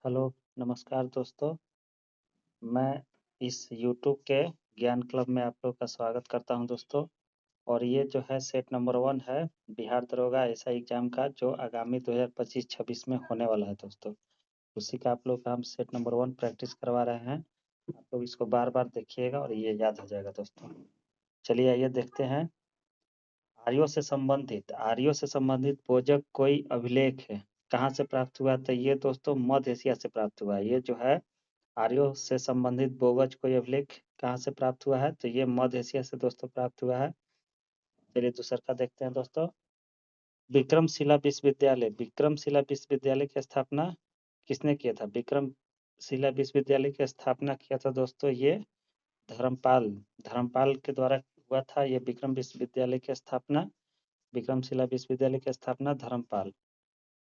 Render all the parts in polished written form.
Hello, नमस्कार दोस्तों। मैं इस यूट्यूब के ज्ञान क्लब में आप लोग का स्वागत करता हूं दोस्तों। और ये जो है सेट नंबर 1 है बिहार दरोगा ऐसा एग्जाम का जो आगामी 2025-26 में होने वाला है दोस्तों। उसी का आप लोग का हम सेट नंबर 1 प्रैक्टिस करवा रहे हैं। आप लोग इसको बार-बार देखिएगा और ये याद हो जाएगा दोस्तों। चलिए आइए देखते हैं। आर्यों से संबंधित बोजक कोई अभिलेख है, कहाँ से प्राप्त हुआ? तो ये दोस्तों मध्य एशिया से प्राप्त हुआ है। ये जो है आर्यों से संबंधित बोगज कोई अभिलेख कहाँ से प्राप्त हुआ है? तो ये मध्य एशिया से दोस्तों प्राप्त हुआ है। चलिए दूसरा का देखते हैं दोस्तों। विक्रमशिला विश्वविद्यालय की स्थापना किसने किया था? विक्रमशिला विश्वविद्यालय की स्थापना किया था दोस्तों ये धर्मपाल के द्वारा हुआ था। ये विक्रमशिला विश्वविद्यालय की स्थापना धर्मपाल।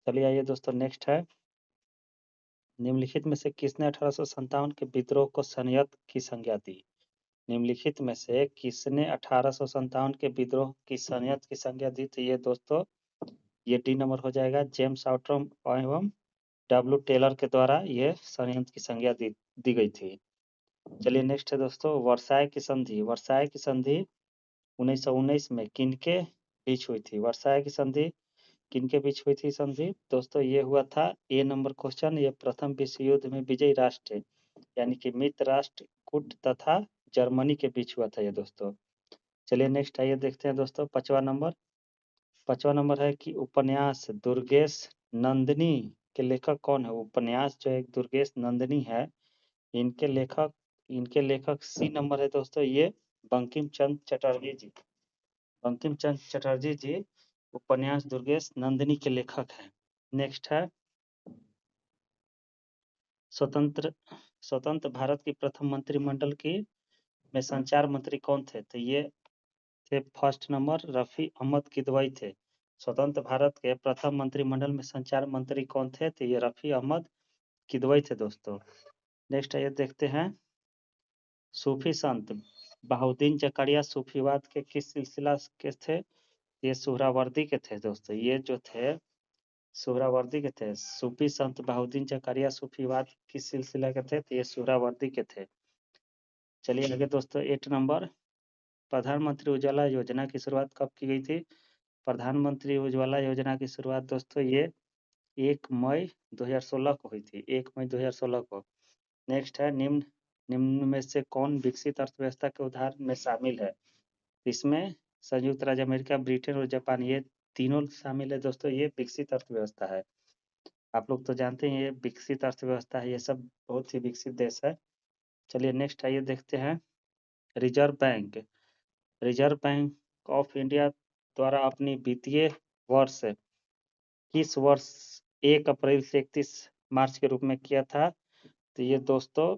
चलिए आइए दोस्तों नेक्स्ट है। निम्नलिखित में से किसने 1857 के विद्रोह को संयत की संज्ञा दी? निम्नलिखित में से किसने 1857 के विद्रोह की संयत की संज्ञा दी? तो ये दोस्तों ये डी नंबर हो जाएगा। जेम्स आउट्रम एवं डब्ल्यू टेलर के द्वारा ये संयंत्र की संज्ञा दी गई थी। चलिए नेक्स्ट है दोस्तों वर्साय की संधि 1919 में किनके बीच हुई थी? वर्साय की संधि किनके बीच हुई थी संधि? दोस्तों ये हुआ था ए नंबर क्वेश्चन। ये प्रथम विश्व युद्ध में विजयी राष्ट्र यानी कि मित्र राष्ट्र गुट तथा जर्मनी के बीच हुआ था ये दोस्तों। चलिए नेक्स्ट आइए देखते हैं दोस्तों पांचवा नंबर है कि उपन्यास दुर्गेश नंदिनी के लेखक कौन है? उपन्यास जो एक दुर्गेश नंदिनी है इनके लेखक सी नंबर है दोस्तों ये बंकिम चंद्र चटर्जी जी उपन्यास दुर्गेश नंदिनी के लेखक हैं। नेक्स्ट है स्वतंत्र भारत की प्रथम मंत्रिमंडल की में संचार मंत्री कौन थे? तो ये थे फर्स्ट नंबर रफी अहमद किदवई थे। स्वतंत्र भारत के प्रथम मंत्रिमंडल में संचार मंत्री कौन थे? तो ये रफी अहमद किदवई थे दोस्तों। नेक्स्ट आइए देखते हैं सूफी संत बहाउद्दीन जकरिया सूफीवाद के किस सिलसिला के थे? ये सुहरावर्दी के थे दोस्तों। ये जो थे सुहरावर्दी के थे। सूफी संत बहाउद्दीन जकरिया सूफीवाद किस सिलसिला के थे? तो ये सुहरावर्दी के थे। चलिए आगे दोस्तों 8 नंबर प्रधानमंत्री उज्ज्वला योजना की शुरुआत कब की गई थी? प्रधानमंत्री उज्ज्वला योजना की शुरुआत दोस्तों ये 1 मई 2016 को हुई थी। 1 मई 2016 को। नेक्स्ट है निम्न में से कौन विकसित अर्थव्यवस्था के उदाहरण में शामिल है? इसमें संयुक्त राज्य अमेरिका, ब्रिटेन और जापान ये तीनों शामिल है दोस्तों। ये विकसित अर्थव्यवस्था है। आप लोग तो जानते हैं ये विकसित अर्थव्यवस्था है। ये सब बहुत ही विकसित देश है। चलिए नेक्स्ट आइए देखते हैं रिजर्व बैंक ऑफ इंडिया द्वारा अपनी वित्तीय वर्ष किस वर्ष 1 अप्रैल से 31 मार्च के रूप में किया था? तो ये दोस्तों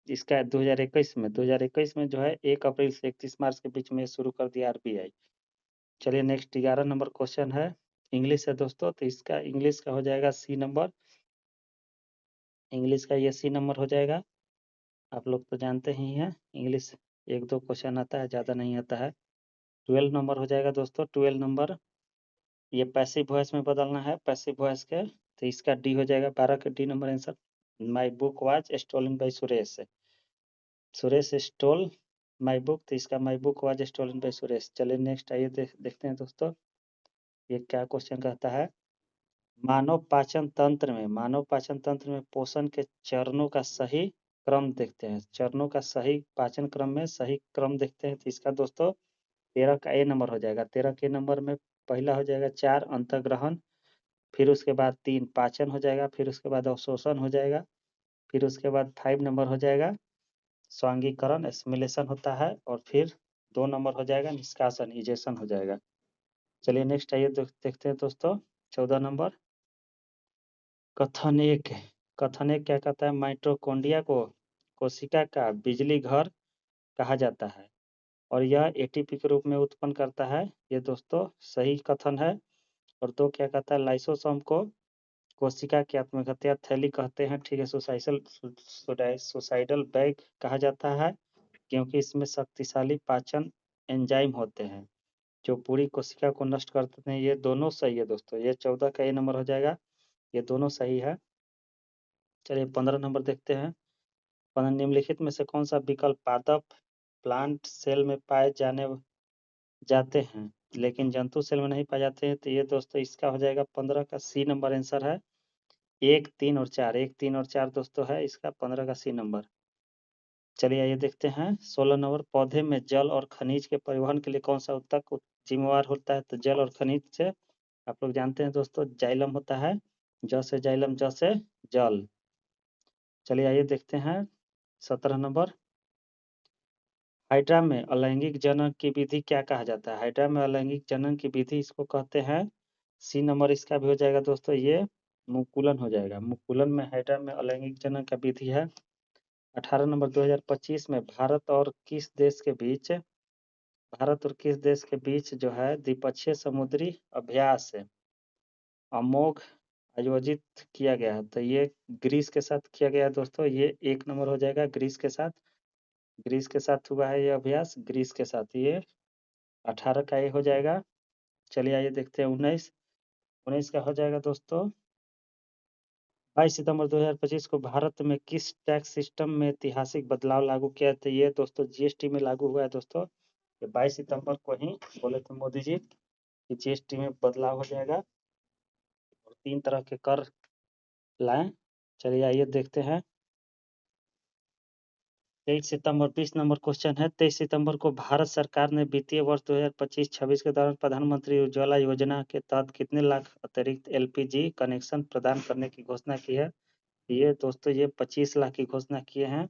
इसका 2021 में जो है 1 अप्रैल से 31 मार्च के बीच में शुरू कर दिया आरबीआई। चलिए नेक्स्ट 11 नंबर क्वेश्चन है इंग्लिश है दोस्तों। तो इसका इंग्लिश का हो जाएगा सी नंबर। इंग्लिश का ये सी नंबर हो जाएगा। आप लोग तो जानते ही हैं इंग्लिश 1-2 क्वेश्चन आता है, ज़्यादा नहीं आता है। 12 नंबर हो जाएगा दोस्तों। 12 नंबर ये पैसिव वॉइस में बदलना है पैसिव वॉइस के। तो इसका डी हो जाएगा 12 का D number answer. My book was stolen by Suresh stole my book. तो इसका my book was stolen by Suresh. चलिए नेक्स्ट आइए देखते हैं दोस्तों ये क्या क्वेश्चन कहता है। मानव पाचन तंत्र में पोषण के चरणों का सही क्रम देखते हैं। चरणों का सही पाचन क्रम में सही क्रम देखते हैं। तो इसका दोस्तों 13 का ए नंबर हो जाएगा। 13 के नंबर में पहला हो जाएगा 4 अंतःग्रहण, फिर उसके बाद 3 पाचन हो जाएगा, फिर उसके बाद अवशोषण हो जाएगा, फिर उसके बाद 5 नंबर हो जाएगा स्वांगीकरण एस्मिलेशन होता है, और फिर 2 नंबर हो जाएगा निष्कासन इजेशन हो जाएगा। चलिए नेक्स्ट आइए देखते हैं दोस्तों 14 नंबर कथन एक क्या कहता है? माइटोकॉन्ड्रिया को कोशिका का बिजली घर कहा जाता है और यह एटीपी के रूप में उत्पन्न करता है। ये दोस्तों सही कथन है। और 2 क्या कहता है? लाइसोसोम को कोशिका की आत्महत्या थैली कहते हैं। ठीक है। सुसाइडल बैग कहा जाता है क्योंकि इसमें शक्तिशाली पाचन एंजाइम होते हैं जो पूरी कोशिका को नष्ट कर देते हैं। ये दोनों सही है दोस्तों। ये 14 का ए नंबर हो जाएगा। ये दोनों सही है। चलिए 15 नंबर देखते हैं। निम्नलिखित में से कौन सा विकल्प पादप प्लांट सेल में पाए जाते हैं लेकिन जंतु सेल में नहीं पाए जाते हैं? तो ये दोस्तों इसका हो जाएगा 15 का सी नंबर आंसर है। 1, 3 और 4, 1, 3 और 4 दोस्तों है इसका 15 का सी नंबर। चलिए आइए देखते हैं 16 नंबर। पौधे में जल और खनिज के परिवहन के लिए कौन सा ऊतक जिम्मेवार होता है? तो जल और खनिज से आप लोग जानते हैं दोस्तों जाइलम होता है। ज से जाइलम, ज से जल। चलिए आइए देखते हैं 17 नंबर। हाइड्रा में अलैंगिक जनन की विधि क्या कहा जाता है? हाइड्रा में अलैंगिक जनन की विधि इसको कहते हैं। सी नंबर इसका भी हो जाएगा दोस्तों, ये मुकुलन हो जाएगा। मुकुलन में हाइड्रा में अलैंगिक जनन का विधि है। 18 नंबर 2025 में भारत और किस देश के बीच जो है द्विपक्षीय समुद्री अभ्यास अमोघ आयोजित किया गया है? तो ये ग्रीस के साथ किया गया है दोस्तों। ये 1 नंबर हो जाएगा ग्रीस के साथ। ग्रीस के साथ हुआ है ये अभ्यास, ग्रीस के साथ। ये 18 का ये हो जाएगा। चलिए आइए देखते हैं 19। 19 का हो जाएगा दोस्तों 22 सितंबर 2025 को भारत में किस टैक्स सिस्टम में ऐतिहासिक बदलाव लागू किया? तो ये दोस्तों जीएसटी में लागू हुआ है दोस्तों। ये 22 सितंबर को ही बोले थे मोदी जी कि जीएसटी में बदलाव हो जाएगा और 3 तरह के कर लाएं। चलिए आइए देखते हैं 23 सितंबर 20 नंबर क्वेश्चन है। 23 सितंबर को भारत सरकार ने वित्तीय वर्ष 2025-26 के दौरान प्रधानमंत्री उज्ज्वला योजना के तहत कितने लाख अतिरिक्त एलपीजी कनेक्शन प्रदान करने की घोषणा की है? ये दोस्तों ये 25 लाख की घोषणा किए हैं।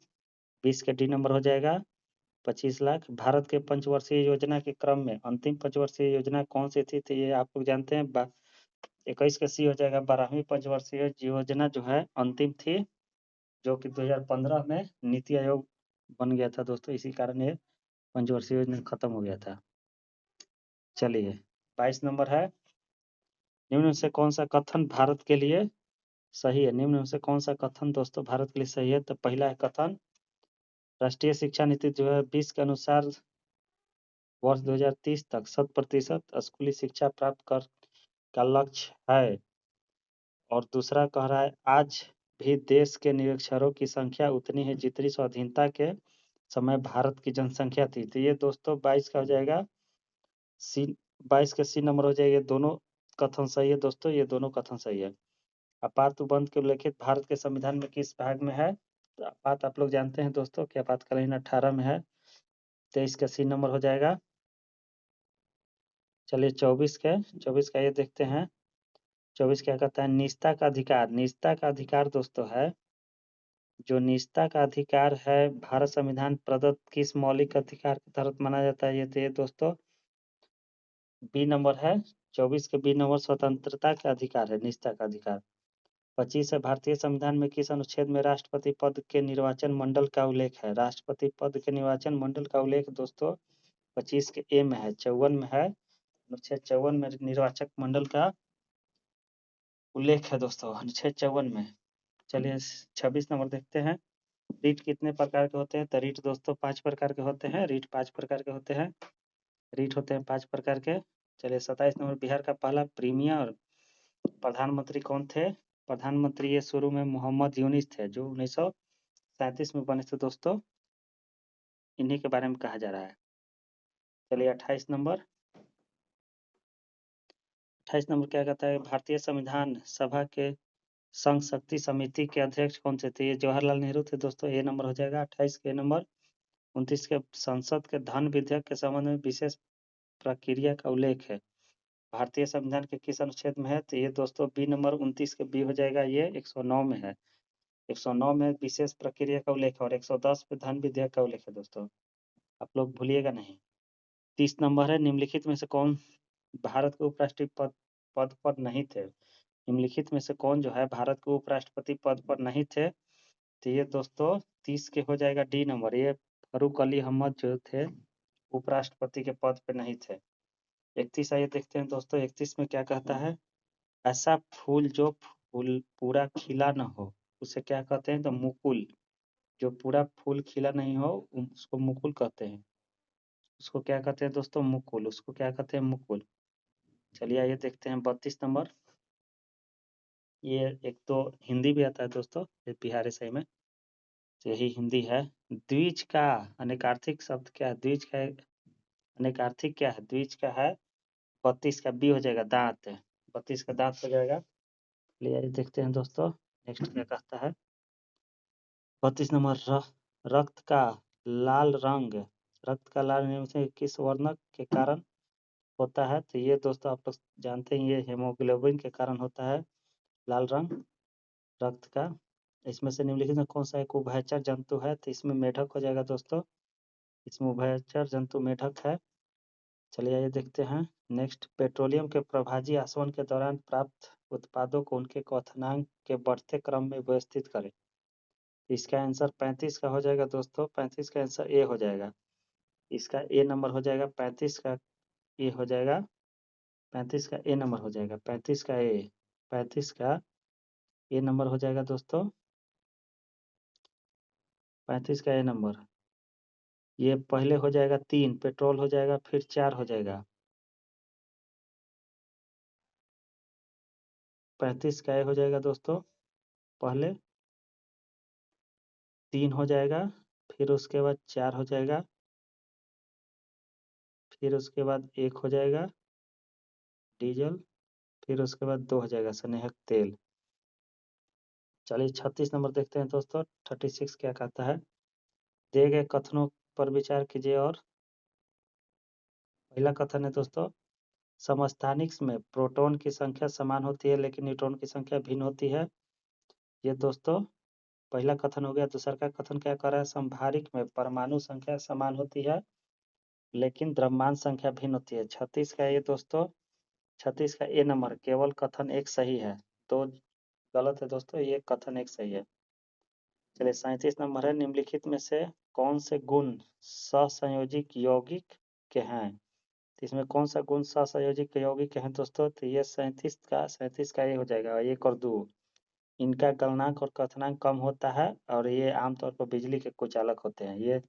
20 का डी नंबर हो जाएगा 25 लाख। भारत के पंचवर्षीय योजना के क्रम में अंतिम पंचवर्षीय योजना कौन सी थी? तो ये आप लोग जानते हैं 21 का सी हो जाएगा 12वीं पंचवर्षीय योजना जो है अंतिम थी, जो कि 2015 में नीति आयोग बन गया था दोस्तों, इसी कारण ये पंचवर्षीय योजना खत्म हो गया था। चलिए 22 नंबर है। निम्न में से कौन सा कथन भारत के लिए सही है? निम्न में से कौन सा कथन दोस्तों भारत के लिए सही है? तो पहला है कथन राष्ट्रीय शिक्षा नीति 2020 के अनुसार वर्ष 2030 तक 100% स्कूली शिक्षा प्राप्त कर का लक्ष्य है। और दूसरा कह रहा है आज भी देश के निरक्षरों की संख्या उतनी है जितनी स्वाधीनता के समय भारत की जनसंख्या थी। तो ये दोस्तों 22 का हो जाएगा सी। 22 का सी नंबर हो जाएगा। दोनों कथन सही है दोस्तों, ये दोनों कथन सही है। आपात बंद के उल्लेखित भारत के संविधान में किस भाग में है? तो आपात आप लोग जानते हैं दोस्तों कि आपातकालीन 18 में है। 23 का सी नंबर हो जाएगा। चलिए 24 का ये देखते हैं। 24 क्या कहता है? निजता का अधिकार। निजता का अधिकार दोस्तों है, जो निजता का अधिकार है भारत संविधान प्रदत्त किस मौलिक अधिकार के तहत माना जाता है? ये तो ये दोस्तों बी नंबर है। 24 के बी नंबर स्वतंत्रता का अधिकार है, निजता का अधिकार। 25 है भारतीय संविधान में किस अनुच्छेद में राष्ट्रपति पद के निर्वाचन मंडल का उल्लेख है? राष्ट्रपति पद के निर्वाचन मंडल का उल्लेख दोस्तों 25 के ए में है, 54 में है। अनुच्छेद 54 में निर्वाचक मंडल का उल्लेख है दोस्तों, अनुच्छेद 54 में। चलिए 26 नंबर देखते हैं। रीट कितने प्रकार के होते हैं? तो रीट दोस्तों 5 प्रकार के होते हैं। रीट 5 प्रकार के होते हैं। रीट होते हैं 5 प्रकार के। चलिए 27 नंबर। बिहार का पहला प्रीमियर प्रधानमंत्री कौन थे? प्रधानमंत्री ये शुरू में मोहम्मद यूनिस थे, जो 1937 में बने थे दोस्तों। इन्हीं के बारे में कहा जा रहा है। चलिए 28 नंबर। 28 नंबर क्या कहता है? भारतीय संविधान सभा के संघ शक्ति समिति के अध्यक्ष कौन से थे? ये जवाहरलाल नेहरू थे दोस्तों। ए नंबर हो जाएगा 28 के नंबर। 29 के संसद के धन विधेयक के संबंध में विशेष प्रक्रिया का उल्लेख है भारतीय संविधान के किस अनुच्छेद में है? तो ये दोस्तों बी नंबर 29 के बी हो जाएगा। ये 109 में है। 109 में विशेष प्रक्रिया का उल्लेख है और 110 पे धन विधेयक का उल्लेख है दोस्तों, आप लोग भूलिएगा नहीं। 30 नंबर है। निम्नलिखित में से कौन भारत के उपराष्ट्रपति पद पर नहीं थे? निम्नलिखित में से कौन जो है भारत के उपराष्ट्रपति पद पर नहीं थे? तो ये दोस्तों 30 के हो जाएगा डी नंबर। ये फारूक अली अहमद जो थे उपराष्ट्रपति के पद पे नहीं थे। 31 आइए देखते हैं दोस्तों। 31 में क्या कहता है? ऐसा फूल जो फूल पूरा खिला न हो उसे क्या कहते हैं? तो मुकुल। जो पूरा फूल खिला नहीं हो उसको मुकुल कहते हैं। उसको क्या कहते हैं दोस्तों? मुकुल। उसको क्या कहते हैं? मुकुल। चलिए आइए देखते हैं 32 नंबर। ये एक तो हिंदी भी आता है दोस्तों, ये बिहारी सही में, तो यही हिंदी है। द्विज का अनेकार्थिक शब्द क्या है? द्विज का अनेकार्थिक क्या है? द्विज का है 32 का बी हो जाएगा दांत, 32 का दांत हो जाएगा। चलिए देखते हैं दोस्तों नेक्स्ट क्या कहता है। 32 नंबर रक्त का लाल रंग, रक्त का लाल रंग से किस वर्णक के कारण होता है? तो ये दोस्तों आप लोग जानते हैं, ये हेमोग्लोबिन के कारण होता है लाल रंग रक्त का। इसमें से निम्नलिखित में कौन सा एक उभयचर जंतु है? तो इसमें मेढक हो जाएगा दोस्तों, इसमें उभयचर जंतु मेढक है। चलिए आइए देखते हैं नेक्स्ट। पेट्रोलियम के प्रभाजी आसवन के दौरान प्राप्त उत्पादों को उनके क्वथनांक के बढ़ते क्रम में व्यवस्थित करें। इसका आंसर 35 का हो जाएगा दोस्तों, 35 का आंसर ए हो जाएगा। इसका ए नंबर हो जाएगा, 35 का ए हो जाएगा, 35 का ए नंबर हो जाएगा, 35 का ए, 35 का ए नंबर हो जाएगा दोस्तों, 35 का ए नंबर। ये पहले हो जाएगा 3 पेट्रोल हो जाएगा, फिर 4 हो जाएगा, 35 का ए हो जाएगा दोस्तों, पहले 3 हो जाएगा, फिर उसके बाद 4 हो जाएगा, फिर उसके बाद 1 हो जाएगा डीजल, फिर उसके बाद 2 हो जाएगा स्नेहक तेल। चलिए 36 नंबर देखते हैं दोस्तों, 36 क्या कहता है। दिए गए कथनों पर विचार कीजिए और पहला कथन है दोस्तों, समस्थानिक में प्रोटॉन की संख्या समान होती है लेकिन न्यूट्रॉन की संख्या भिन्न होती है। ये दोस्तों पहला कथन हो गया। दूसरा का कथन क्या कर रहा है, संभारिक में परमाणु संख्या समान होती है लेकिन द्रव्यमान संख्या भिन्न होती है। 36 का ये दोस्तों, 36 का ए नंबर केवल कथन एक सही है, तो गलत है दोस्तों, ये कथन एक सही है। चलिए 37 नंबर है, निम्नलिखित में से कौन से गुण सहसंयोजिक यौगिक के हैं? तो इसमें कौन सा गुण सहसंयोजिक यौगिक के हैं दोस्तों? तो ये 37 का ये हो जाएगा 1 और 2। इनका गलनांक और कथनांक कम होता है और ये आमतौर पर बिजली के कुचालक होते हैं। ये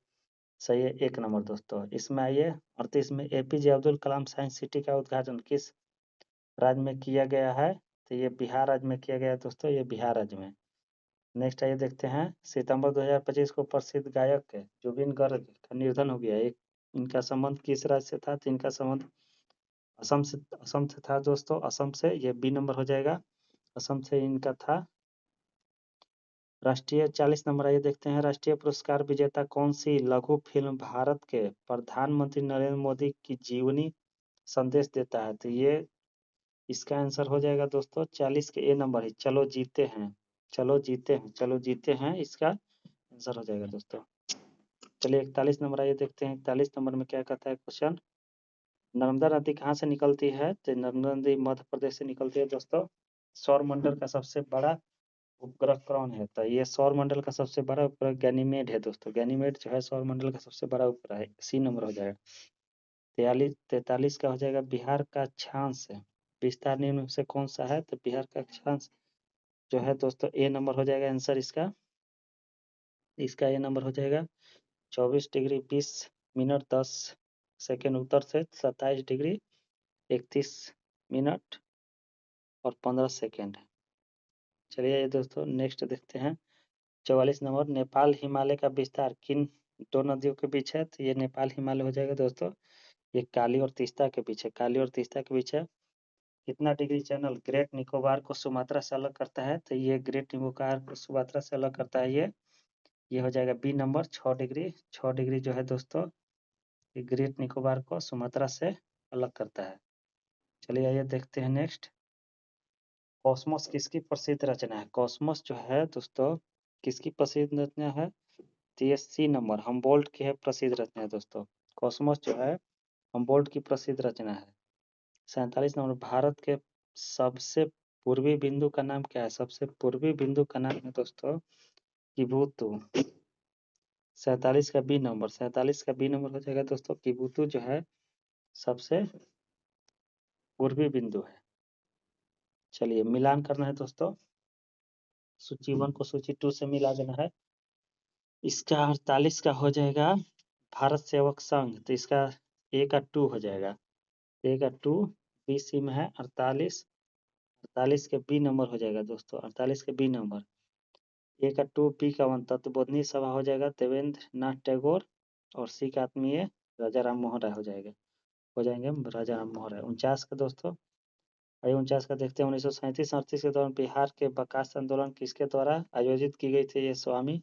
सही है 1 नंबर दोस्तों। इसमें आइए 38 में APJ Abdul Kalam science city का उद्घाटन किस राज्य में किया गया है? तो ये बिहार राज्य में किया गया है दोस्तों, ये बिहार राज्य में। नेक्स्ट आइए देखते हैं, सितंबर 2025 को प्रसिद्ध गायक जुबिन गर्ग का निधन हो गया। एक इनका संबंध किस राज्य से था? तो इनका संबंध असम से था दोस्तों, असम से, ये बी नंबर हो जाएगा, असम से इनका था। राष्ट्रीय 40 नंबर आइए देखते हैं, राष्ट्रीय पुरस्कार विजेता कौन सी लघु फिल्म भारत के प्रधानमंत्री नरेंद्र मोदी की जीवनी संदेश देता है? तो ये इसका आंसर हो जाएगा दोस्तों 40 के ए नंबर है, चलो जीते हैं, चलो जीते हैं, चलो जीते हैं, इसका आंसर हो जाएगा दोस्तों। चलिए 41 नंबर आइए देखते हैं, 41 नंबर में क्या कहता है क्वेश्चन। नर्मदा नदी कहाँ से निकलती है? तो नर्मदा नदी मध्य प्रदेश से निकलती है दोस्तों। सौर मंडल का सबसे बड़ा उपग्रह कौन है? तो ये सौर मंडल का सबसे बड़ा उपग्रह गैनीमेड है दोस्तों, गैनीमेड जो है सौर मंडल का सबसे बड़ा उपग्रह है, सी नंबर हो जाएगा। 43 का हो जाएगा, बिहार का अक्षांश विस्तार निम्न में से कौन सा है? तो बिहार का अक्षांश जो है दोस्तों ए नंबर हो जाएगा आंसर इसका, इसका ए नंबर हो जाएगा 24 डिग्री 20 मिनट 10 सेकेंड उत्तर से, 27 डिग्री 31 मिनट और 15 सेकेंड। चलिए दोस्तों नेक्स्ट देखते हैं, 44 नंबर, नेपाल हिमालय का विस्तार किन दो नदियों के बीच है? तो ये नेपाल हिमालय हो जाएगा दोस्तों, ये काली और तीस्ता के बीच है, काली और तीस्ता के बीच है। कितना डिग्री चैनल ग्रेट निकोबार को सुमात्रा से अलग करता है? तो ये ग्रेट निकोबार को सुमात्रा से अलग करता है, ये हो जाएगा बी नंबर 6 डिग्री, 6 डिग्री जो है दोस्तों ये ग्रेट निकोबार को सुमात्रा से अलग करता है। चलिए आइए देखते हैं नेक्स्ट, कॉस्मोस किसकी प्रसिद्ध रचना है? कॉस्मोस जो है दोस्तों किसकी प्रसिद्ध रचना है? तो ये सी नंबर हमबोल्ट की है प्रसिद्ध रचना है दोस्तों, कॉस्मोस जो है हमबोल्ट की प्रसिद्ध रचना है। 47 नंबर, भारत के सबसे पूर्वी बिंदु का नाम क्या है? सबसे पूर्वी बिंदु का नाम है दोस्तों किबुतु। 47 का बी नंबर, 47 का बी नंबर हो जाएगा दोस्तों, किबुतु जो है सबसे पूर्वी बिंदु है। चलिए मिलान करना है दोस्तों, सूची 1 को सूची 2 से मिला देना है। इसका 48 का हो जाएगा भारत सेवक संघ, तो इसका ए का 2 हो जाएगा, ए का 2, बी सी में है 48, 48 के बी नंबर हो जाएगा दोस्तों, 48 के बी नंबर। ए का 2, बी का 1 तत्वबोधनी सभा हो जाएगा देवेंद्र नाथ टैगोर, और सी का आत्मीय राजा राम मोहन राय हो जाएंगे राजा राम मोहन राय। 49 का दोस्तों, आइए 49 का देखते हैं। 1937-38 के दौरान बिहार के बकास आंदोलन किसके द्वारा आयोजित की गई थी? ये स्वामी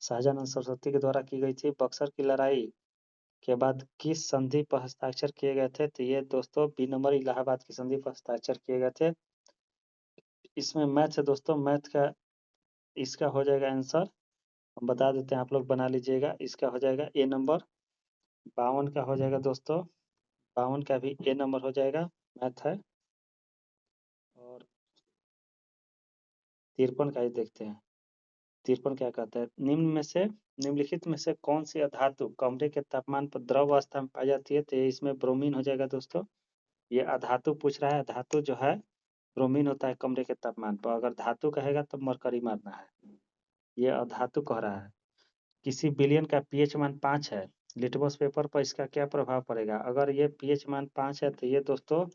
शाहजानंद सरस्वती के द्वारा की गई थी। बक्सर की लड़ाई के बाद किस संधि पर हस्ताक्षर किए गए थे? तो ये दोस्तों बी नंबर इलाहाबाद की संधि पर हस्ताक्षर किए गए थे। इसमें मैथ है दोस्तों, मैथ का इसका हो जाएगा आंसर, हम बता देते हैं, आप लोग बना लीजिएगा। इसका हो जाएगा ए नंबर। 52 का हो जाएगा दोस्तों, 52 का भी ए नंबर हो जाएगा, मैथ है। और 53 का ही देखते हैं। 53 क्या कहता है? निम्नलिखित में से कौन सी अधातु कमरे के तापमान पर द्रव अवस्था में पाई जाती है? तो ये इसमें ब्रोमीन हो जाएगा दोस्तों। ये अधातु पूछ रहा है, धातु जो है ब्रोमीन होता है कमरे के तापमान पर। अगर धातु कहेगा तो मरकरी मारना है। ये अधातु कह रहा है। किसी विलयन का पीएच मान 5 है, लिटमस पेपर पर इसका क्या प्रभाव पड़ेगा? अगर ये पीएच मान 5 है तो ये दोस्तों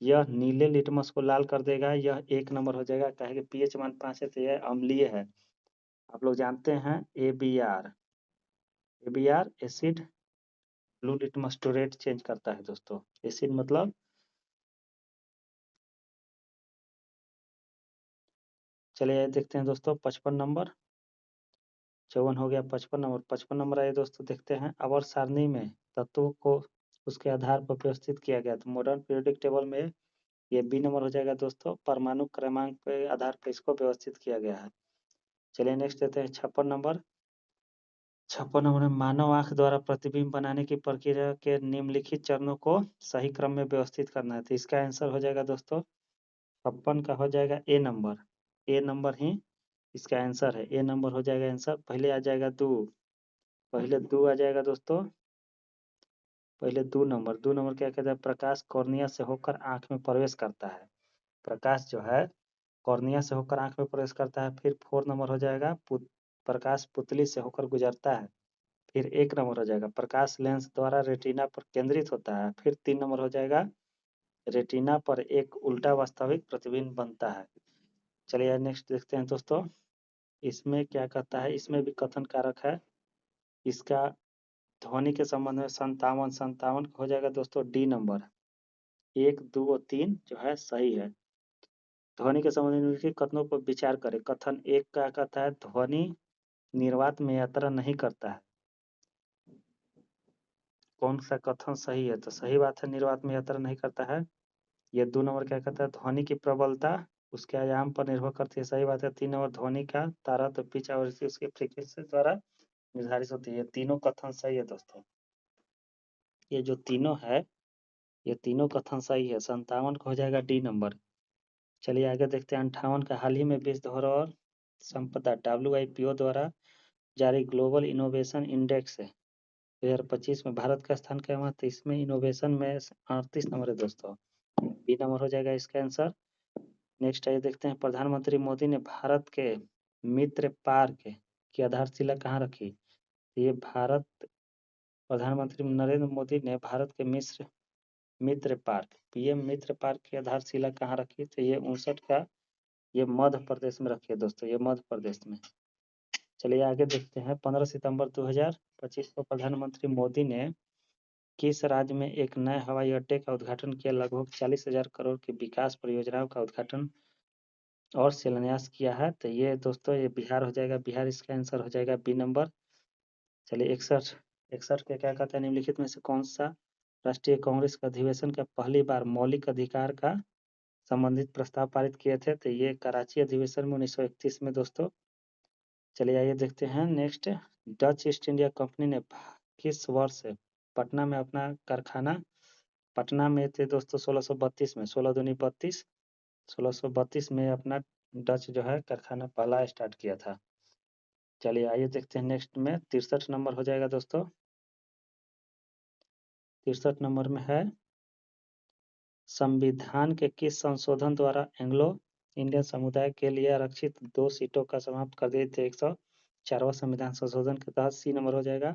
यह नीले लिटमस को लाल कर देगा, यह 1 नंबर हो जाएगा। कहे कि पीएच मान 5 है तो यह अम्लीय है। आप लोग जानते हैं ABR acid blue litmus to red change करता है दोस्तों। एसिड मतलब, चलिए देखते हैं दोस्तों 55 नंबर। 54 हो गया, 55 नंबर। 55 नंबर आइए दोस्तों देखते हैं। आवर्त सारणी में तत्वों को उसके आधार पर व्यवस्थित किया गया। तो मॉडर्न पीरियोडिक टेबल में ये बी नंबर हो जाएगा दोस्तों, परमाणु क्रमांक के आधार पर इसको व्यवस्थित किया गया है। चलिए नेक्स्ट देते हैं 56 नंबर। 56 नंबर में मानव आंख द्वारा प्रतिबिंब बनाने की प्रक्रिया के निम्नलिखित चरणों को सही क्रम में व्यवस्थित करना है। तो इसका आंसर हो जाएगा दोस्तों 56 का हो जाएगा ए नंबर। ए नंबर ही इसका आंसर है, ए नंबर हो जाएगा आंसर। पहले आ जाएगा 2, पहले 2 आ जाएगा दोस्तों, पहले 2 नंबर। 2 नंबर क्या कहता है? प्रकाश कॉर्निया से होकर आंख में प्रवेश करता है। प्रकाश जो है कॉर्निया से होकर आंख में प्रवेश करता है। फिर 4 नंबर हो जाएगा प्रकाश पुतली से होकर गुजरता है। फिर 1 नंबर हो जाएगा प्रकाश लेंस द्वारा रेटिना पर केंद्रित होता है। फिर 3 नंबर हो जाएगा रेटिना पर एक उल्टा वास्तविक प्रतिबिंब बनता है। चलिए नेक्स्ट देखते हैं दोस्तों। इसमें क्या कहता है? इसमें भी कथन कारक है। इसका ध्वनि के संबंध में 57 हो जाएगा दोस्तों डी नंबर। 1, 2 और 3 जो है सही है। ध्वनि के संबंध में कथनों पर विचार करें। कथन 1 क्या कहता है? ध्वनि निर्वात में यात्रा नहीं करता है। कौन सा कथन सही है? तो सही बात है, निर्वात में यात्रा नहीं करता है। ये 2 नंबर क्या कहता है? ध्वनि की प्रबलता उसके आयाम पर निर्भर करती है। सही बात है। 3 नंबर ध्वनि का तारतम्य पिच आवृत्ति उसके फ्रीक्वेंसी द्वारा निर्धारित होती है। तीनों कथन सही है दोस्तों। ये जो तीनों है, ये तीनों कथन सही है। 57 का हो जाएगा डी नंबर। चलिए आगे देखते हैं। 58 का हाल ही में विश्व धरोहर संपदा WIPO द्वारा जारी ग्लोबल इनोवेशन इंडेक्स है 2025 में भारत का स्थान क्या हुआ? तो इसमें इनोवेशन में 38 नंबर है दोस्तों, बी नंबर हो जाएगा इसका आंसर। नेक्स्ट आइए देखते हैं। प्रधानमंत्री मोदी ने भारत के मित्र पार्क की आधारशिला कहाँ रखी? ये भारत प्रधानमंत्री नरेंद्र मोदी ने भारत के मित्र पार्क PM मित्र पार्क की आधारशिला कहाँ रखी? तो ये 59 का, ये मध्य प्रदेश में रखी है दोस्तों, ये मध्य प्रदेश में। चलिए आगे देखते हैं। 15 सितंबर 2025 को प्रधानमंत्री मोदी ने किस राज्य में एक नए हवाई अड्डे का उद्घाटन किया? लगभग 40,000 करोड़ की विकास परियोजनाओं का उद्घाटन और शिलान्यास किया है। तो ये दोस्तों ये बिहार हो जाएगा, बिहार इसका आंसर हो जाएगा बी नंबर। चलिए 61 के क्या कहते हैं? निम्नलिखित में से कौन सा राष्ट्रीय कांग्रेस का अधिवेशन का पहली बार मौलिक अधिकार का संबंधित प्रस्ताव पारित किए थे? तो ये कराची अधिवेशन में 1931 में दोस्तों। चलिए आइए देखते हैं next. Dutch east India company ने किस वर्ष पटना में अपना कारखाना, पटना में थे दोस्तों 1632 में, 16 दूनी 32, 1632 में अपना डच जो है कारखाना पहला स्टार्ट किया था। चलिए आइए देखते हैं नेक्स्ट में। 63 नंबर हो जाएगा दोस्तों। 63 नंबर में है संविधान के किस संशोधन द्वारा एंग्लो इंडियन समुदाय के लिए आरक्षित 2 सीटों का समाप्त कर दिए थे? 104वां संविधान संशोधन के तहत सी नंबर हो जाएगा।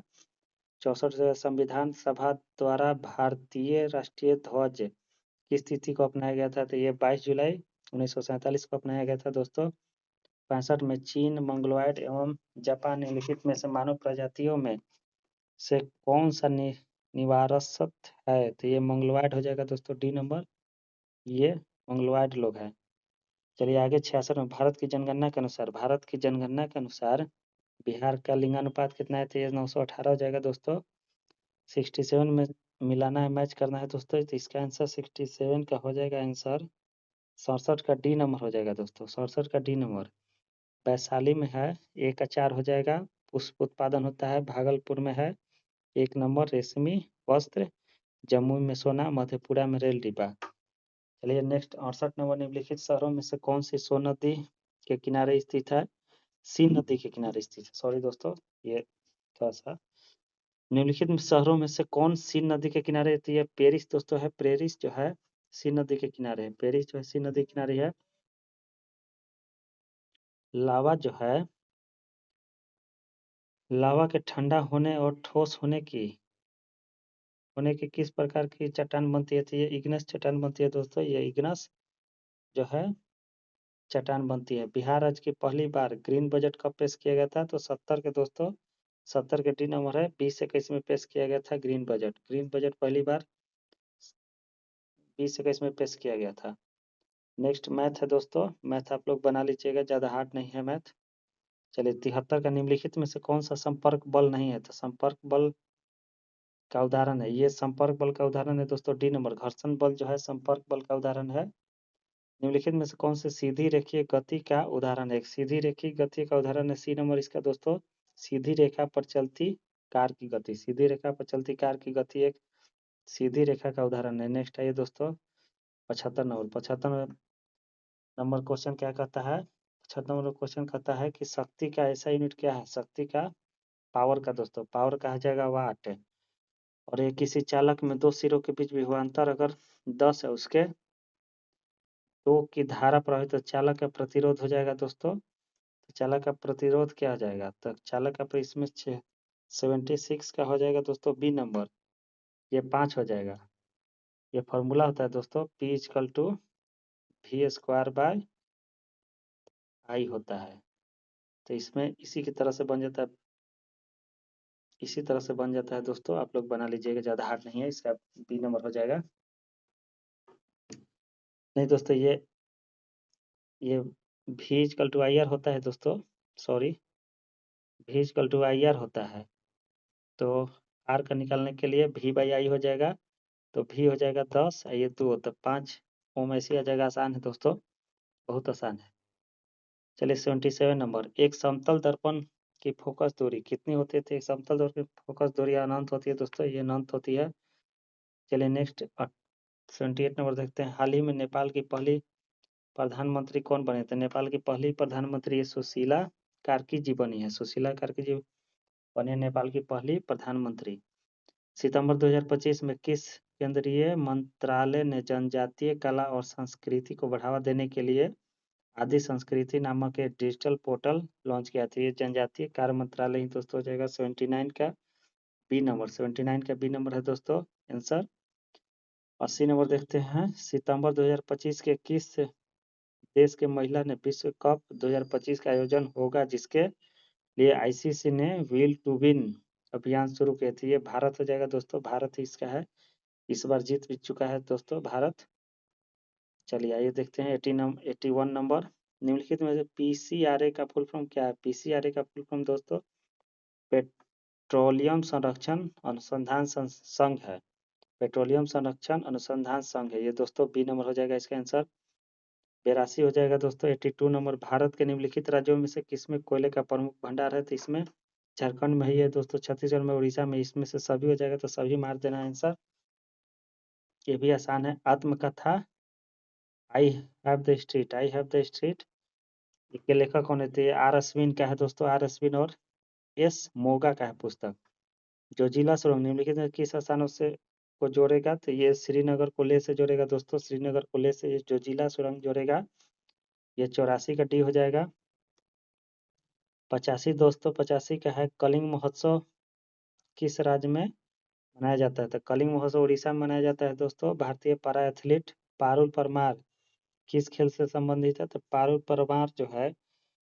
64 संविधान सभा द्वारा भारतीय राष्ट्रीय ध्वज किस तिथि को अपनाया गया था? तो ये 22 जुलाई 1947 को अपनाया गया था दोस्तों। 65 में चीन, मंगोलॉयड एवं जापान निम्नलिखित में से मानव प्रजातियों में से कौन सा निवारसत है? तो ये मंगोलॉयड हो जाएगा दोस्तों, डी नंबर, ये मंगोलॉयड लोग हैं। चलिए आगे 66 में भारत की जनगणना के अनुसार बिहार का लिंगानुपात कितना है? तो ये 918 हो जाएगा दोस्तों। 67 में मिलाना है, मैच करना है दोस्तों, तो इसका आंसर 67 का हो जाएगा आंसर 67 का डी नंबर हो जाएगा दोस्तों, 67 का डी नंबर। वैशाली में है, ए का 4 हो जाएगा। पुष्प उत्पादन होता है, भागलपुर में है 1 नंबर रेशमी वस्त्र। जम्मू में सोना, मधेपुरा में रेल डिब्बा। चलिए नेक्स्ट 68 नंबर, निम्नलिखित शहरों में से कौन सी सोन नदी के किनारे स्थित है? सी नदी के किनारे स्थित है, सॉरी दोस्तों, ये थोड़ा सा। निम्नलिखित शहरों में से कौन सी नदी के किनारे रहती है? पेरिस दोस्तों है, पेरिस जो है सी नदी के किनारे है, पेरिस जो है सी नदी के किनारे है। लावा जो है, लावा के ठंडा होने और ठोस होने की किस प्रकार की चट्टान बनती है? तो ये इग्नस चट्टान बनती है दोस्तों, ये इग्नस जो है चट्टान बनती है। बिहार राज्य की पहली बार ग्रीन बजट कब पेश किया गया था? तो 70 के दोस्तों, 70 के डी नंबर है। 2021 में पेश किया गया था ग्रीन बजट पहली बार 2021 में पेश किया गया था। नेक्स्ट मैथ है दोस्तों, मैथ आप लोग बना लीजिएगा, ज़्यादा हार्ड नहीं है मैथ। चलिए 73 का निम्नलिखित में से कौन सा संपर्क बल नहीं है? तो संपर्क बल का उदाहरण है, ये संपर्क बल का उदाहरण है दोस्तों, डी नंबर। घर्षण बल जो है संपर्क बल का उदाहरण है। निम्नलिखित में से कौन से सीधी रेखीय गति का उदाहरण है? एक सीधी रेखीय गति का उदाहरण है सी नंबर इसका दोस्तों, सीधी रेखा पर चलती कार की गति। सीधी रेखा पर चलती कार की गति एक सीधी रेखा का उदाहरण है। नेक्स्ट आइए दोस्तों 75 नंबर क्वेश्चन क्या कहता है? 75 नंबर क्वेश्चन कहता है कि शक्ति का ऐसा यूनिट क्या है? शक्ति का पावर का दोस्तों, पावर कहा जाएगा वाट। और ये किसी चालक में दो सिरों के बीच विभवांतर अगर 10 है, उसके 2 की धारा प्रवाहित, तो चालक का प्रतिरोध हो जाएगा दोस्तों। तो चालक का प्रतिरोध क्या हो जाएगा? तो चालक का इसमें 76 का हो जाएगा दोस्तों, बी नंबर, ये 5 हो जाएगा। ये फॉर्मूला होता है दोस्तों, P equal to V square by I होता है। तो इसमें इसी की तरह से बन जाता है, इसी तरह से बन जाता है दोस्तों, आप लोग बना लीजिएगा, ज़्यादा हार्ड नहीं है, इसका बी नंबर हो जाएगा। नहीं दोस्तों, ये V equal to I R होता है दोस्तों, sorry, V equal to I R होता है। तो आर का निकालने के लिए वी बाई आई हो जाएगा, तो वी हो जाएगा 10, ये 2, तो 5 ओम ऐसे आ जाएगा। आसान है दोस्तों, बहुत आसान है। चलिए 77 नंबर, एक समतल दर्पण की फोकस दूरी कितनी होती है? एक समतल दर्पण की फोकस दूरी अनंत होती है दोस्तों, ये अनंत होती है। चलिए नेक्स्ट 78 नंबर देखते हैं। हाल ही में नेपाल की पहली प्रधानमंत्री कौन बने थे? नेपाल की पहली प्रधानमंत्री सुशीला कार्की जी बनी है, सुशीला कार्की जी बने नेपाल की पहली प्रधानमंत्री। सितंबर 2025 में किस केंद्रीय मंत्रालय ने जनजातीय कला और संस्कृति को बढ़ावा देने के लिए आदि संस्कृति नामक एक डिजिटल पोर्टल लॉन्च किया था? ये जनजातीय कार्य मंत्रालय ही दोस्तों हो जाएगा। 79 का बी नंबर, 79 का बी नंबर है दोस्तों आंसर। 80 नंबर देखते हैं। सितंबर 2025 के किस देश के महिला ने विश्व कप 2025 का आयोजन होगा जिसके लिए आईसीसी ने विल टू विन अभियान शुरू किए थे? ये भारत हो जाएगा दोस्तों, भारत ही इसका है, इस बार जीत भी चुका है दोस्तों भारत। चलिए आइए देखते हैं 81 नंबर, निम्नलिखित में से पीसीआरए का फुल फॉर्म क्या है? पीसीआरए का फुल फॉर्म दोस्तों पेट्रोलियम संरक्षण अनुसंधान संघ है, पेट्रोलियम संरक्षण अनुसंधान संघ है, ये दोस्तों बी नंबर हो जाएगा इसका आंसर। 82 हो जाएगा दोस्तों। 82 नंबर, भारत के निम्नलिखित राज्यों में से किसमें कोयले का प्रमुख भंडार है? तो इसमें झारखंड में ही है दोस्तों, छत्तीसगढ़ में, उड़ीसा में, इसमें से सभी हो जाएगा, तो सभी मार देना आंसर, ये भी आसान है। आत्मकथा I have the street, I have the street, इसके लेखक कौन है? तो आर अश्विन का है दोस्तों, आर अश्विन और एस मोगा का है पुस्तक। जो जिला सुरंग निम्नलिखित में किस स्थानों से को जोड़ेगा? तो ये श्रीनगर को ले से जोड़ेगा दोस्तों, श्रीनगर को ले से जो जिला सुरंग जोड़ेगा, ये 84 का डी हो जाएगा। 85 दोस्तों, 85 का है कलिंग महोत्सव किस राज्य में मनाया जाता है? तो कलिंग महोत्सव उड़ीसा में मनाया जाता है दोस्तों। भारतीय पारा एथलीट पारुल परमार किस खेल से संबंधित है? तो पारुल परमार जो है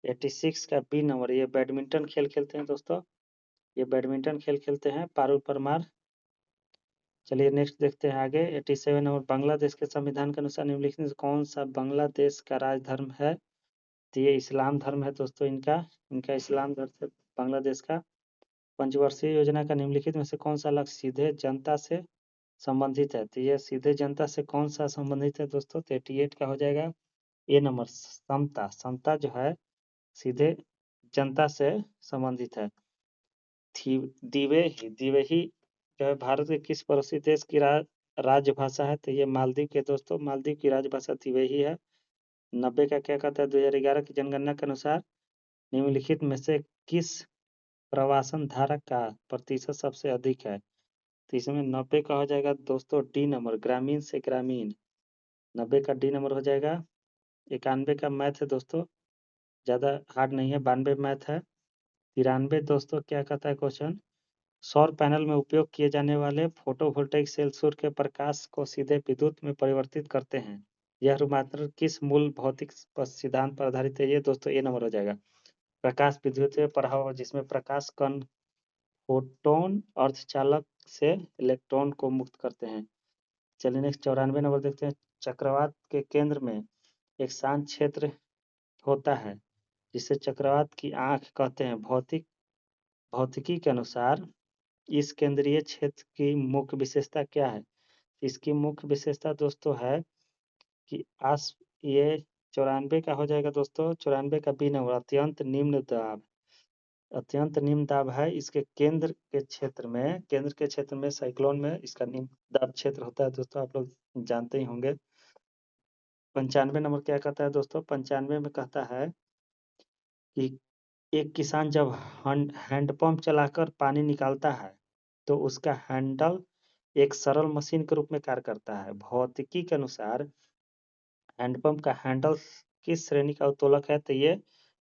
86 का बी नंबर, ये बैडमिंटन खेल खेलते हैं दोस्तों, ये बैडमिंटन खेल खेलते हैं पारुल परमार। चलिए नेक्स्ट देखते हैं आगे। 87 नंबर, बांग्लादेश के संविधान के अनुसार निम्नलिखित में से कौन सा बांग्लादेश का राज धर्म है? तो ये इस्लाम धर्म है दोस्तों, इनका इस्लाम धर्म से बांग्लादेश का। पंचवर्षीय योजना का निम्नलिखित में से कौन सा लक्ष्य सीधे जनता से संबंधित है? तो ये सीधे जनता से कौन सा संबंधित है दोस्तों? 38 का हो जाएगा ए नंबर, समता। समता जो है सीधे जनता से संबंधित है। दिवेही जो है भारत के किस पड़ोसी देश की राजभाषा है? तो ये मालदीव के दोस्तों, मालदीव की राजभाषा दिवेही है। 90 का क्या कहता है? 2011 की जनगणना के अनुसार निम्नलिखित में से किस प्रवासन धारक का प्रतिशत सबसे अधिक है? तो इसमें 90 का हो जाएगा दोस्तों डी नंबर, ग्रामीण से ग्रामीण। 90 का डी नंबर हो जाएगा। 91 का मैथ है दोस्तों, ज़्यादा हार्ड नहीं है, 92 मैथ है। 93 दोस्तों क्या कहता है क्वेश्चन? सौर पैनल में उपयोग किए जाने वाले फोटोवोल्टाइक सेल सूर्य के प्रकाश को सीधे विद्युत में परिवर्तित करते हैं। यह रूपांतरण किस मूल भौतिक सिद्धांत पर आधारित है? ये दोस्तों ए नंबर हो जाएगा, प्रकाश विद्युतीय प्रभाव, जिसमें प्रकाश कण फोटोन अर्धचालक से इलेक्ट्रॉन को मुक्त करते हैं। चलिए नेक्स्ट 94 नंबर देखते हैं। चक्रवात के केंद्र में एक शांत क्षेत्र होता है जिसे चक्रवात की आंख कहते हैं। भौतिकी के अनुसार इस केंद्रीय क्षेत्र की मुख्य विशेषता क्या है? इसकी मुख्य विशेषता दोस्तों है कि ये 94 का हो जाएगा दोस्तों, 94 का बी नंबर, अत्यंत निम्न दाब। अत्यंत निम्न दाब है। इसके केंद्र के क्षेत्र में साइक्लोन में इसका निम्न दाब क्षेत्र होता है दोस्तों, आप लोग जानते ही होंगे। 95 नंबर क्या कहता है दोस्तों? 95 में कहता है कि एक किसान जब हैंडपंप चलाकर पानी निकालता है तो उसका हैंडल एक सरल मशीन के रूप में कार्य करता है। भौतिकी के अनुसार हैंडपंप का हैंडल किस श्रेणी का उत्तोलक है? तो ये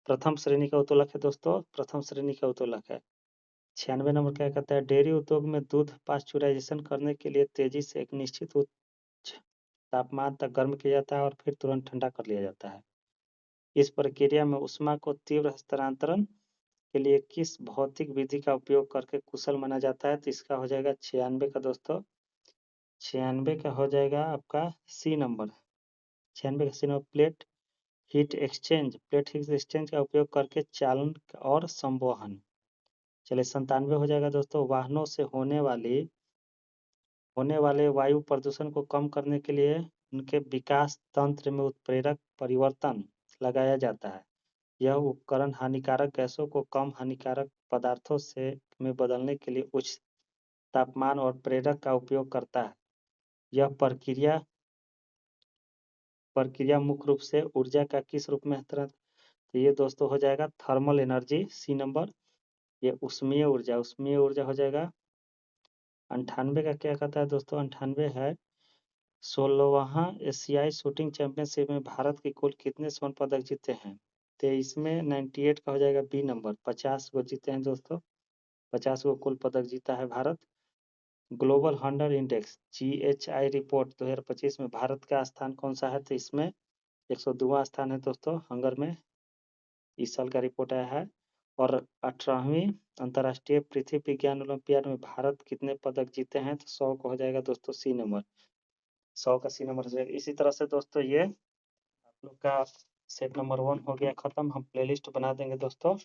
प्रथम श्रेणी का उत्तोलक है दोस्तों, प्रथम श्रेणी का उत्तोलक है। 96 नंबर क्या कहता है? डेयरी उद्योग में दूध पाश्चुराइजेशन करने के लिए तेजी से एक निश्चित उच्च तापमान तक गर्म किया जाता है और फिर तुरंत ठंडा कर लिया जाता है। इस प्रक्रिया में ऊष्मा को तीव्र हस्तांतरण के लिए किस भौतिक विधि का उपयोग करके कुशल माना जाता है? तो इसका हो जाएगा 96 का दोस्तों, 96 का हो जाएगा आपका सी नंबर। 96 का C number, plate heat exchange का उपयोग करके चालन और संवहन। चलिए 97 हो जाएगा दोस्तों, वाहनों से होने वाले वायु प्रदूषण को कम करने के लिए उनके विकास तंत्र में उत्प्रेरक परिवर्तन लगाया जाता है। यह उपकरण हानिकारक गैसों को कम हानिकारक पदार्थों में बदलने के लिए उच्च तापमान और प्रेरक का उपयोग करता है। यह प्रक्रिया मुख्य रूप से ऊर्जा का किस रूप में है? तो ये दोस्तों हो जाएगा थर्मल एनर्जी, सी नंबर। ये उष्मीय ऊर्जा हो जाएगा। 98 का क्या कहता है दोस्तों? 98 है 16वां एशियाई शूटिंग चैंपियनशिप में भारत के कुल कितने स्वर्ण पदक जीते हैं? तो इसमें 98 का हो जाएगा बी नंबर, 50 गो जीते हैं दोस्तों, 50 गो कुल पदक जीता है Bharat. Global hunger index GHI report 2025 में भारत का स्थान कौन सा है? तो इसमें 102वां स्थान है दोस्तों, हंगर में इस साल का रिपोर्ट आया है। और 18वीं अंतर्राष्ट्रीय पृथ्वी विज्ञान ओलंपियाड में भारत कितने पदक जीते हैं? तो 100 को हो जाएगा दोस्तों सी नंबर, 100 का सी नंबर हो जाएगा। इसी तरह से दोस्तों ये आप लोग का सेट नंबर 1 हो गया खत्म। हम प्लेलिस्ट बना देंगे दोस्तों,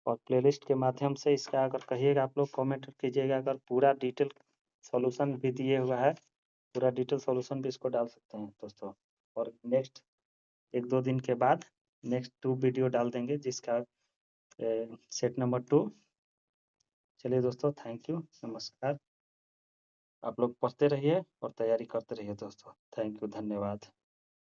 और प्लेलिस्ट के माध्यम से इसका अगर कहिएगा आप लोग कमेंट कीजिएगा, अगर पूरा डिटेल सॉल्यूशन भी दिए हुआ है, पूरा डिटेल सॉल्यूशन भी इसको डाल सकते हैं दोस्तों। और नेक्स्ट 1-2 दिन के बाद नेक्स्ट 2 वीडियो डाल देंगे जिसका सेट नंबर 2। चलिए दोस्तों, थैंक यू, नमस्कार। आप लोग पढ़ते रहिए और तैयारी करते रहिए दोस्तों। थैंक यू, धन्यवाद।